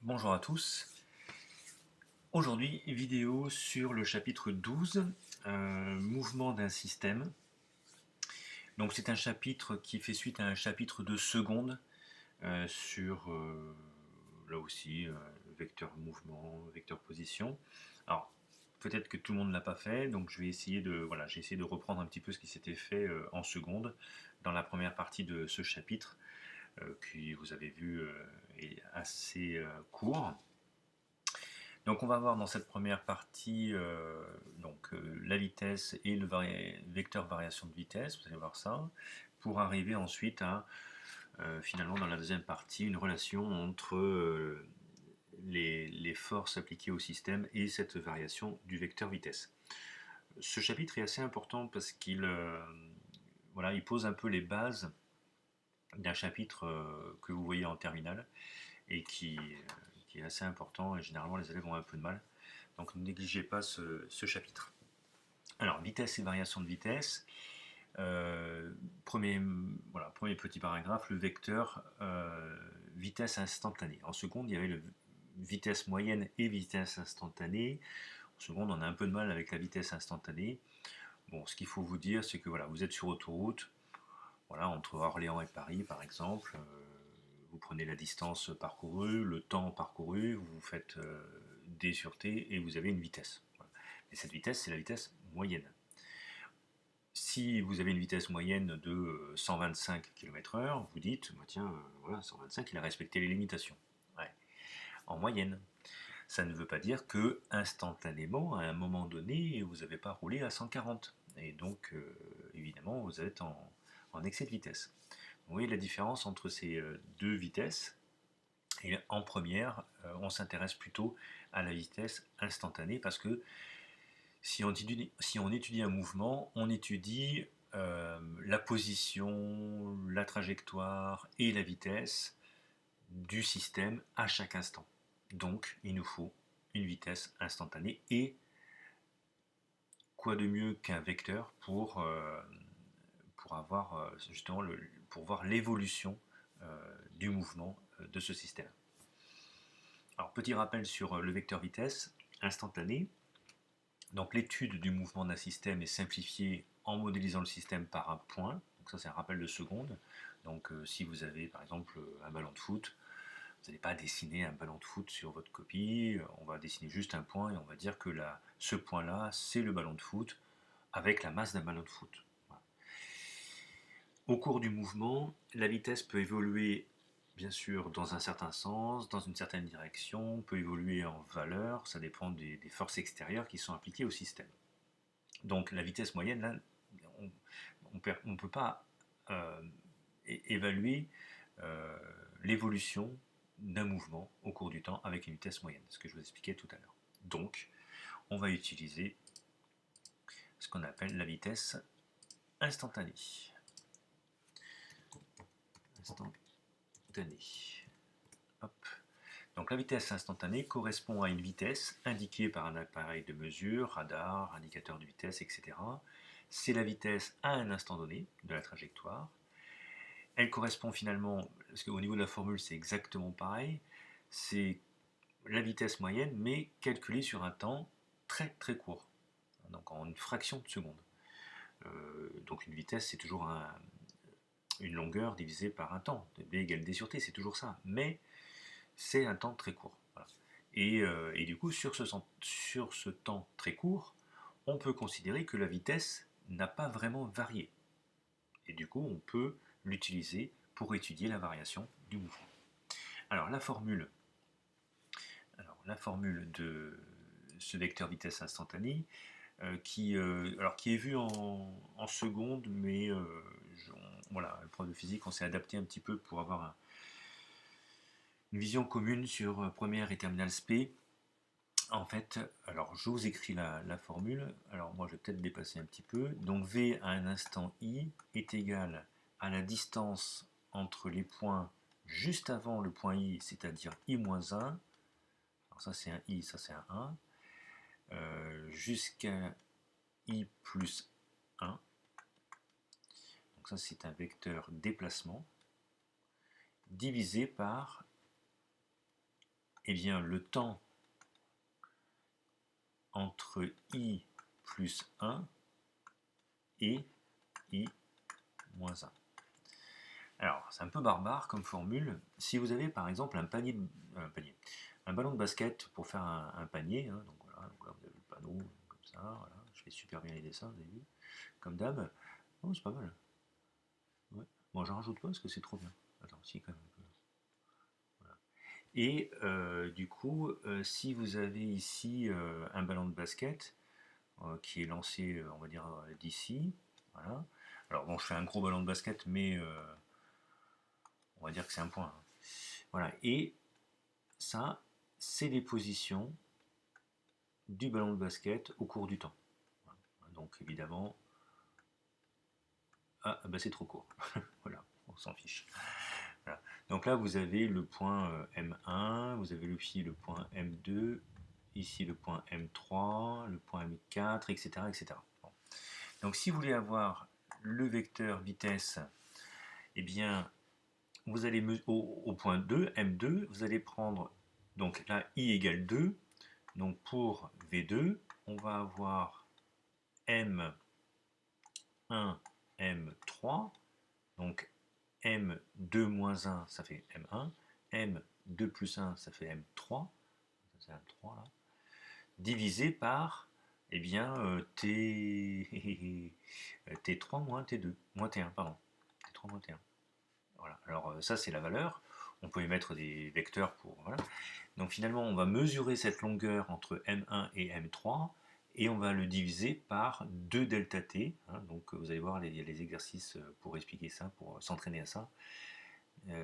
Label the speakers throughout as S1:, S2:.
S1: Bonjour à tous. Aujourd'hui, vidéo sur le chapitre 12, mouvement d'un système. Donc c'est un chapitre qui fait suite à un chapitre de seconde sur, là aussi, vecteur mouvement, vecteur position. Alors, peut-être que tout le monde ne l'a pas fait, donc je vais essayer voilà, j'ai essayé de reprendre un petit peu ce qui s'était fait en seconde dans la première partie de ce chapitre, qui, vous avez vu, est assez court. Donc on va voir dans cette première partie la vitesse et le vecteur variation de vitesse, vous allez voir ça, pour arriver ensuite à finalement dans la deuxième partie une relation entre les forces appliquées au système et cette variation du vecteur vitesse. Ce chapitre est assez important parce qu'il voilà, il pose un peu les bases d'un chapitre que vous voyez en terminale et qui est assez important et généralement les élèves ont un peu de mal. Donc ne négligez pas ce chapitre. Alors, vitesse et variation de vitesse. Premier petit paragraphe, le vecteur vitesse instantanée. En seconde, il y avait le vitesse moyenne et vitesse instantanée. En seconde, on a un peu de mal avec la vitesse instantanée. Bon, ce qu'il faut vous dire, c'est que voilà, vous êtes sur autoroute, voilà, entre Orléans et Paris, par exemple. Vous prenez la distance parcourue, le temps parcouru, vous faites D sur T et vous avez une vitesse. Voilà. Et cette vitesse, c'est la vitesse moyenne. Si vous avez une vitesse moyenne de 125 km/h, vous dites, bah, tiens, voilà, 125, il a respecté les limitations. Ouais. En moyenne. Ça ne veut pas dire que instantanément, à un moment donné, vous n'avez pas roulé à 140. Et donc, évidemment, vous êtes en excès de vitesse. Vous voyez la différence entre ces deux vitesses. Et en première, on s'intéresse plutôt à la vitesse instantanée parce que si on étudie un mouvement, on étudie la position, la trajectoire et la vitesse du système à chaque instant. Donc, il nous faut une vitesse instantanée et quoi de mieux qu'un vecteur pour avoir justement pour voir l'évolution du mouvement de ce système. Alors, petit rappel sur le vecteur vitesse instantané. Donc l'étude du mouvement d'un système est simplifiée en modélisant le système par un point. Donc ça c'est un rappel de seconde. Donc si vous avez par exemple un ballon de foot, vous n'allez pas dessiner un ballon de foot sur votre copie, on va dessiner juste un point et on va dire que ce point-là c'est le ballon de foot avec la masse d'un ballon de foot. Voilà. Au cours du mouvement, la vitesse peut évoluer bien sûr dans un certain sens, dans une certaine direction, peut évoluer en valeur, ça dépend des forces extérieures qui sont appliquées au système. Donc la vitesse moyenne, là, on ne peut pas évaluer euh, l'évolution d'un mouvement au cours du temps avec une vitesse moyenne, ce que je vous expliquais tout à l'heure. Donc, on va utiliser ce qu'on appelle la vitesse instantanée. Hop. Donc la vitesse instantanée correspond à une vitesse indiquée par un appareil de mesure, radar, indicateur de vitesse, etc. C'est la vitesse à un instant donné de la trajectoire. Elle correspond finalement, parce qu'au niveau de la formule c'est exactement pareil, c'est la vitesse moyenne mais calculée sur un temps très très court, donc en une fraction de seconde. Donc une vitesse c'est toujours une longueur divisée par un temps, B égale D sur T, c'est toujours ça, mais c'est un temps très court. Voilà. Et du coup, sur ce temps très court, on peut considérer que la vitesse n'a pas vraiment varié. Et du coup, on peut l'utiliser pour étudier la variation du mouvement. Alors la formule de ce vecteur vitesse instantanée, qui est vu en seconde, mais voilà, le prof de physique, on s'est adapté un petit peu pour avoir une vision commune sur première et terminale SP. En fait, alors je vous écris la formule. Alors moi je vais peut-être dépasser un petit peu. Donc V à un instant I est égal à la distance entre les points juste avant le point I, c'est-à-dire I-1. Alors ça c'est un I, ça c'est un 1. Jusqu'à I plus 1. Donc ça c'est un vecteur déplacement divisé par eh bien, le temps entre i plus 1 et i moins 1. Alors, c'est un peu barbare comme formule. Si vous avez par exemple un ballon de basket pour faire un panier, hein, donc voilà, donc là vous avez le panneau comme ça, voilà. Je fais super bien les dessins, vous avez vu, comme d'hab. Oh, c'est pas mal. Ouais. Bon, j'en rajoute pas parce que c'est trop bien. Attends, si quand même. Voilà. Et du coup, si vous avez ici un ballon de basket qui est lancé, on va dire, d'ici, voilà. Alors bon, je fais un gros ballon de basket, mais on va dire que c'est un point, hein. Voilà. Et ça, c'est les positions du ballon de basket au cours du temps. Voilà. Donc évidemment, ah bah c'est trop court. Voilà, on s'en fiche. Voilà. Donc là, vous avez le point M1, vous avez aussi le point M2, ici le point M3, le point M4, etc. etc. Bon. Donc si vous voulez avoir le vecteur vitesse, eh bien, vous allez au point 2, M2, vous allez prendre, donc là, I égale 2, donc pour V2, on va avoir M1, M3, donc M2 moins 1, ça fait M1, M2 plus 1, ça fait M3, c'est M3 là, divisé par, eh bien, T3 moins T2, moins T1, pardon, T3 moins T1. Voilà. Alors ça c'est la valeur, on peut émettre des vecteurs pour, voilà. Donc finalement on va mesurer cette longueur entre M1 et M3 et on va le diviser par 2 delta t, hein. Donc vous allez voir, il y a les exercices pour expliquer ça, pour s'entraîner à ça,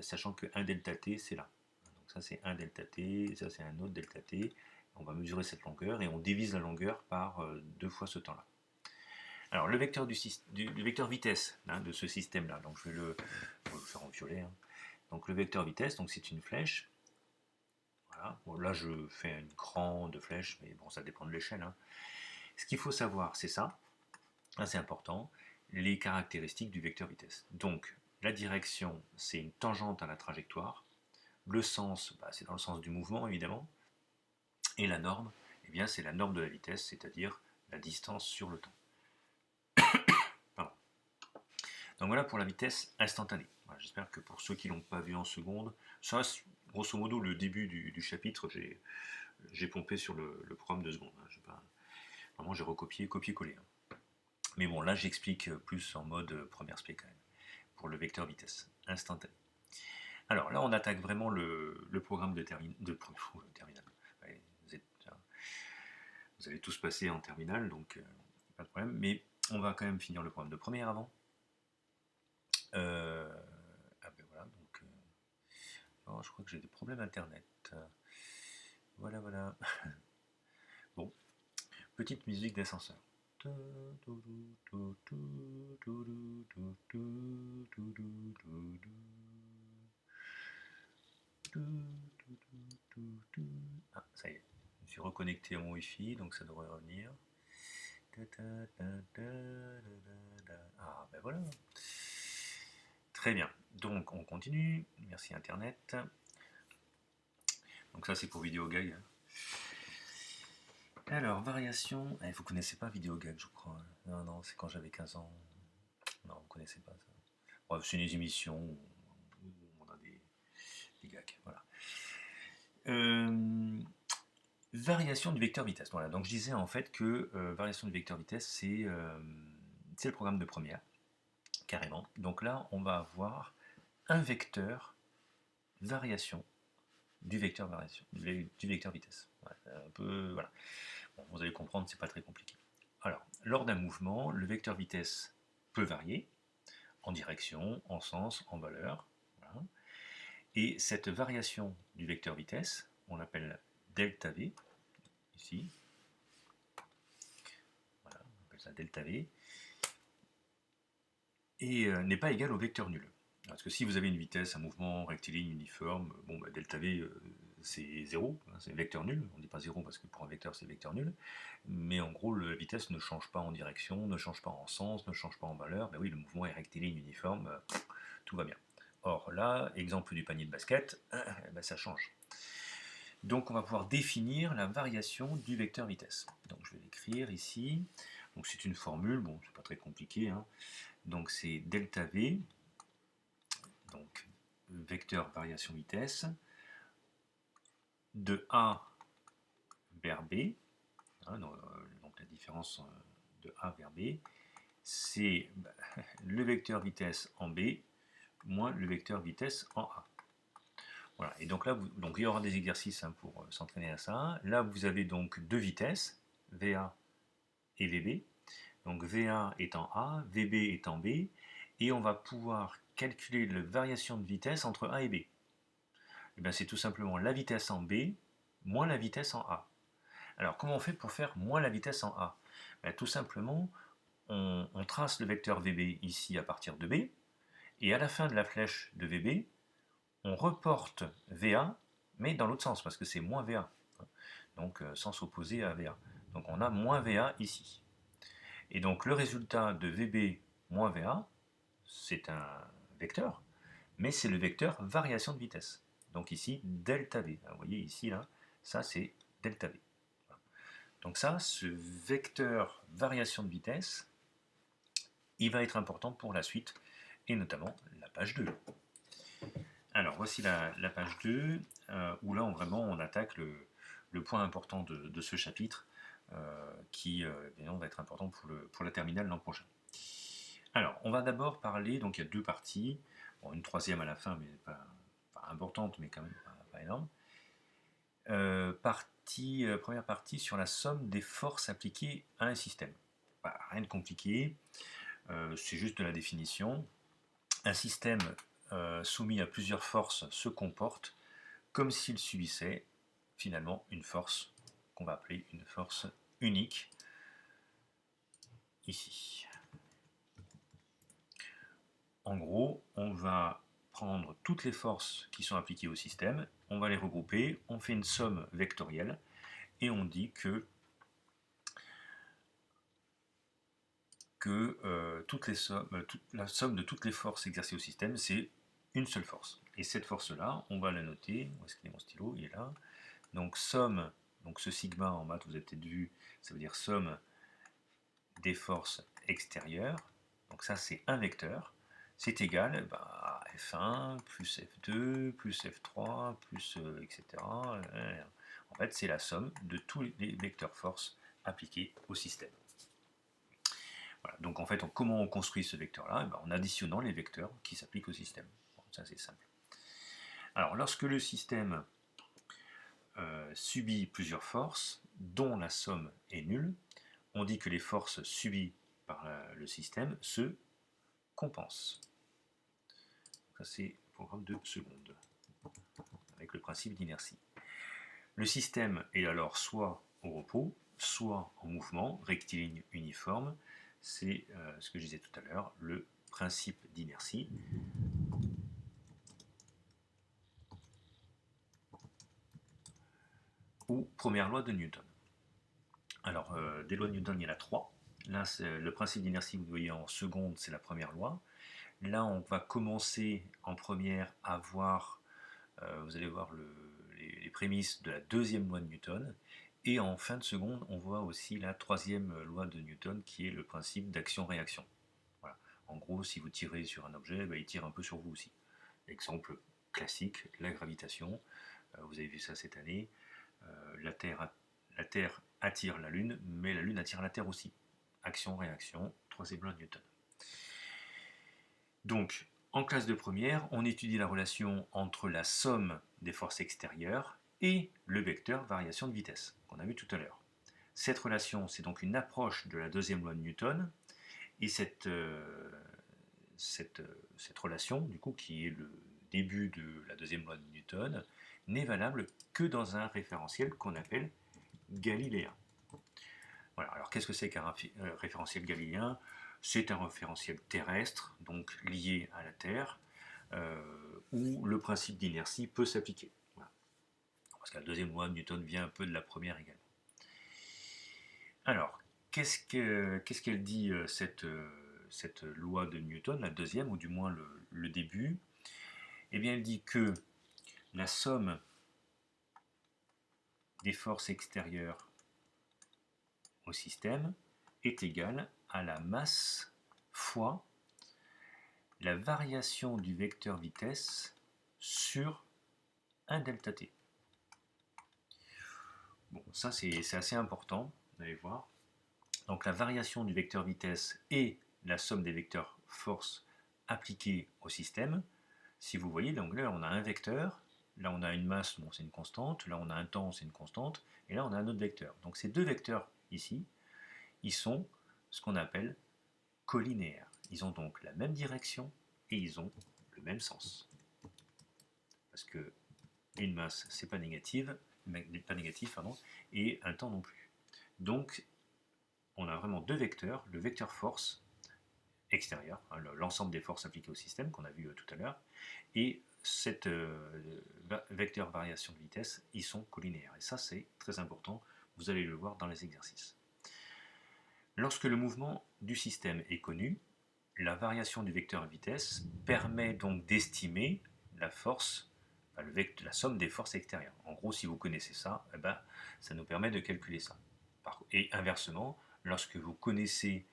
S1: sachant que 1 delta t c'est là. Donc ça c'est 1 delta t, ça c'est un autre delta t, on va mesurer cette longueur et on divise la longueur par 2 fois ce temps là. Alors le vecteur, le vecteur vitesse, hein, de ce système là, donc je vais le faire en violet, hein. Donc le vecteur vitesse, donc c'est une flèche. Voilà. Bon, là je fais une grande flèche, mais bon ça dépend de l'échelle, hein. Ce qu'il faut savoir, c'est ça, c'est important, les caractéristiques du vecteur vitesse. Donc la direction, c'est une tangente à la trajectoire. Le sens, bah, c'est dans le sens du mouvement évidemment. Et la norme, eh bien c'est la norme de la vitesse, c'est-à-dire la distance sur le temps. Pardon. Donc voilà pour la vitesse instantanée. Voilà, j'espère que pour ceux qui ne l'ont pas vu en seconde, ça, grosso modo, le début du chapitre, j'ai pompé sur le programme de seconde, hein. Vraiment, j'ai recopié, copié-collé, hein. Mais bon, là, j'explique plus en mode première spé quand même, pour le vecteur vitesse instantané. Alors là, on attaque vraiment le programme de terminal. Ouais, vous allez tous passer en terminale, donc pas de problème. Mais on va quand même finir le programme de première avant. Ah ben voilà, donc oh, je crois que j'ai des problèmes internet. Voilà, voilà. Bon, petite musique d'ascenseur. Ah, ça y est, je suis reconnecté à mon Wi-Fi, donc ça devrait revenir. Ah, ben voilà. Très bien, donc on continue. Merci Internet. Donc ça c'est pour VideoGag, hein. Alors, variation. Vous connaissez pas VideoGag, je crois. Non, non, c'est quand j'avais 15 ans. Non, vous connaissez pas ça. Bref, c'est des émissions où on a des gags. Voilà. Variation du vecteur vitesse. Voilà, donc je disais en fait que variation du vecteur vitesse, c'est le programme de première, carrément. Donc là, on va avoir un vecteur variation du vecteur variation, du vecteur vitesse. Voilà, un peu, voilà. Bon, vous allez comprendre, c'est pas très compliqué. Alors, lors d'un mouvement, le vecteur vitesse peut varier en direction, en sens, en valeur. Voilà. Et cette variation du vecteur vitesse, on l'appelle delta V, ici. Voilà, on appelle ça delta V. Et n'est pas égale au vecteur nul. Parce que si vous avez une vitesse, un mouvement rectiligne uniforme, bon, bah, delta V, c'est 0, hein, c'est vecteur nul. On ne dit pas 0 parce que pour un vecteur, c'est vecteur nul. Mais en gros, la vitesse ne change pas en direction, ne change pas en sens, ne change pas en valeur. Ben oui, le mouvement est rectiligne uniforme, tout va bien. Or là, exemple du panier de basket, ben ça change. Donc on va pouvoir définir la variation du vecteur vitesse. Donc je vais l'écrire ici. Donc c'est une formule, bon c'est pas très compliqué, hein. Donc c'est delta V, donc vecteur variation vitesse, de A vers B, hein, donc la différence de A vers B, c'est le vecteur vitesse en B moins le vecteur vitesse en A. Voilà, et donc là, donc il y aura des exercices, hein, pour s'entraîner à ça. Là, vous avez donc deux vitesses, VA et VB. Donc VA est en A, VB est en B, et on va pouvoir calculer la variation de vitesse entre A et B. Et bien, c'est tout simplement la vitesse en B moins la vitesse en A. Alors, comment on fait pour faire moins la vitesse en A? Ben, tout simplement, on trace le vecteur VB ici à partir de B, et à la fin de la flèche de VB, on reporte VA, mais dans l'autre sens, parce que c'est moins VA. Donc, sens opposé à VA. Donc, on a moins VA ici. Et donc, le résultat de VB moins VA, c'est un vecteur, mais c'est le vecteur variation de vitesse. Donc ici, delta V. Vous voyez ici, là, ça c'est delta V. Donc ça, ce vecteur variation de vitesse, il va être important pour la suite, et notamment la page 2. Alors voici la page 2, où là vraiment on attaque le point important de ce chapitre, qui va être important pour la terminale l'an prochain. Alors, on va d'abord parler, donc il y a deux parties, bon, une troisième à la fin, mais pas importante, mais quand même pas énorme. Première partie sur la somme des forces appliquées à un système. Rien de compliqué, c'est juste de la définition. Un système soumis à plusieurs forces se comporte comme s'il subissait finalement une force qu'on va appeler une force unique, ici. En gros, on va prendre toutes les forces qui sont appliquées au système, on va les regrouper, on fait une somme vectorielle, et on dit que la somme de toutes les forces exercées au système, c'est une seule force. Et cette force-là, on va la noter. Où est-ce qu'il est mon stylo? Il est là. Donc somme, donc ce sigma en maths, vous avez peut-être vu, ça veut dire somme des forces extérieures. Donc ça, c'est un vecteur. C'est égal à F1 plus F2 plus F3 plus etc. En fait, c'est la somme de tous les vecteurs force appliqués au système. Voilà. Donc en fait, comment on construit ce vecteur-là? En additionnant les vecteurs qui s'appliquent au système. Bon, ça c'est simple. Alors lorsque le système subit plusieurs forces, dont la somme est nulle, on dit que les forces subies par le système se compensent. Ça c'est le programme de seconde, avec le principe d'inertie. Le système est alors soit au repos, soit en mouvement, rectiligne uniforme. C'est ce que je disais tout à l'heure, le principe d'inertie. Ou première loi de Newton. Alors, des lois de Newton, il y en a trois. Là, le principe d'inertie, vous voyez en seconde, c'est la première loi. Là, on va commencer en première à voir, vous allez voir les prémices de la deuxième loi de Newton. Et en fin de seconde, on voit aussi la troisième loi de Newton, qui est le principe d'action-réaction. Voilà. En gros, si vous tirez sur un objet, il tire un peu sur vous aussi. Exemple classique, la gravitation. Vous avez vu ça cette année. La Terre attire la Lune, mais la Lune attire la Terre aussi. Action-réaction, troisième loi de Newton. Donc, en classe de première, on étudie la relation entre la somme des forces extérieures et le vecteur variation de vitesse, qu'on a vu tout à l'heure. Cette relation, c'est donc une approche de la deuxième loi de Newton, et cette relation, du coup, qui est le début de la deuxième loi de Newton, n'est valable que dans un référentiel qu'on appelle galiléen. Voilà, alors qu'est-ce que c'est qu'un référentiel galiléen? C'est un référentiel terrestre, donc lié à la Terre, où le principe d'inertie peut s'appliquer. Voilà. Parce que la deuxième loi de Newton vient un peu de la première également. Alors, qu'est-ce qu'elle dit, cette loi de Newton, la deuxième, ou du moins le début? Eh bien, elle dit que la somme des forces extérieures au système est égale à la masse fois la variation du vecteur vitesse sur un delta t. Bon, ça c'est assez important, vous allez voir. Donc la variation du vecteur vitesse et la somme des vecteurs force appliqués au système. Si vous voyez, donc là on a un vecteur, là on a une masse, bon, c'est une constante, là on a un temps, c'est une constante, et là on a un autre vecteur. Donc ces deux vecteurs ici, ils sont ce qu'on appelle collinéaires. Ils ont donc la même direction et ils ont le même sens. Parce que une masse, c'est pas négative, pas négatif, pardon, et un temps non plus. Donc on a vraiment deux vecteurs, le vecteur force extérieur, hein, l'ensemble des forces appliquées au système qu'on a vu tout à l'heure, et cette vecteur variation de vitesse, ils sont collinéaires. Et ça, c'est très important, vous allez le voir dans les exercices. Lorsque le mouvement du système est connu, la variation du vecteur vitesse permet donc d'estimer la force, la somme des forces extérieures. En gros, si vous connaissez ça, eh ben, ça nous permet de calculer ça. Et inversement, lorsque vous connaissez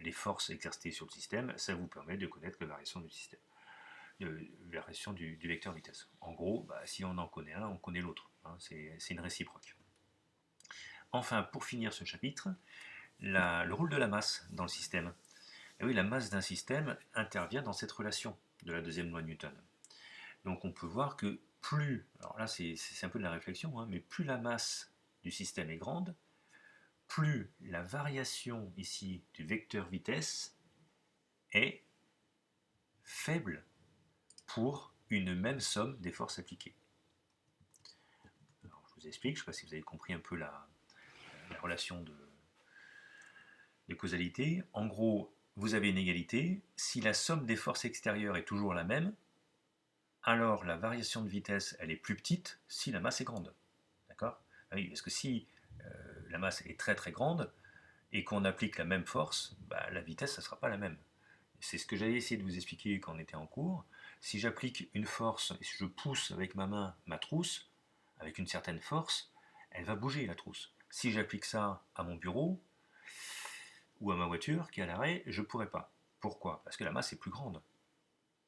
S1: les forces exercées sur le système, ça vous permet de connaître la variation du système, la variation du vecteur vitesse. En gros, si on en connaît un, on connaît l'autre. Hein, c'est une réciproque. Enfin, pour finir ce chapitre, le rôle de la masse dans le système. Et oui, la masse d'un système intervient dans cette relation de la deuxième loi de Newton. Donc on peut voir que plus, alors là c'est un peu de la réflexion, hein, mais plus la masse du système est grande, plus la variation ici du vecteur vitesse est faible pour une même somme des forces appliquées. Alors, je vous explique, je ne sais pas si vous avez compris un peu la relation de causalité. En gros, vous avez une égalité. Si la somme des forces extérieures est toujours la même, alors la variation de vitesse, elle est plus petite si la masse est grande. D'accord ? Oui, parce que si la masse est très très grande et qu'on applique la même force, la vitesse, ça ne sera pas la même. C'est ce que j'avais essayé de vous expliquer quand on était en cours. Si j'applique une force et si je pousse avec ma main ma trousse, avec une certaine force, elle va bouger la trousse. Si j'applique ça à mon bureau ou à ma voiture qui est à l'arrêt, je ne pourrai pas. Pourquoi ? Parce que la masse est plus grande.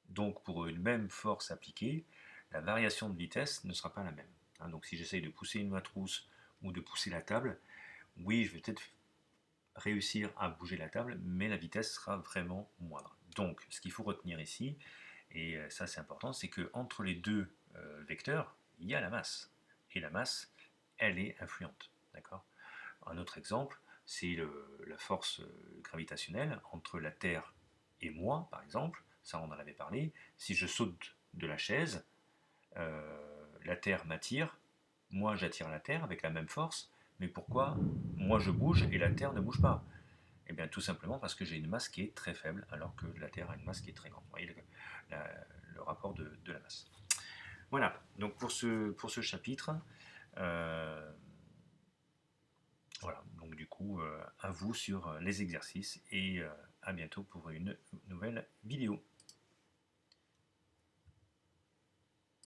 S1: Donc pour une même force appliquée, la variation de vitesse ne sera pas la même. Donc si j'essaye de pousser une trousse ou de pousser la table, oui, je vais peut-être réussir à bouger la table, mais la vitesse sera vraiment moindre. Donc ce qu'il faut retenir ici, et ça c'est important, c'est qu'entre les deux vecteurs, il y a la masse. Et la masse, elle est influente. D'accord ? Un autre exemple, c'est la force gravitationnelle entre la Terre et moi, par exemple. Ça, on en avait parlé. Si je saute de la chaise, la Terre m'attire, moi j'attire la Terre avec la même force, mais pourquoi moi je bouge et la Terre ne bouge pas? Eh bien tout simplement parce que j'ai une masse qui est très faible, alors que la Terre a une masse qui est très grande. Vous voyez le rapport de la masse. Voilà, donc pour ce chapitre, voilà, donc du coup, à vous sur les exercices et à bientôt pour une nouvelle vidéo.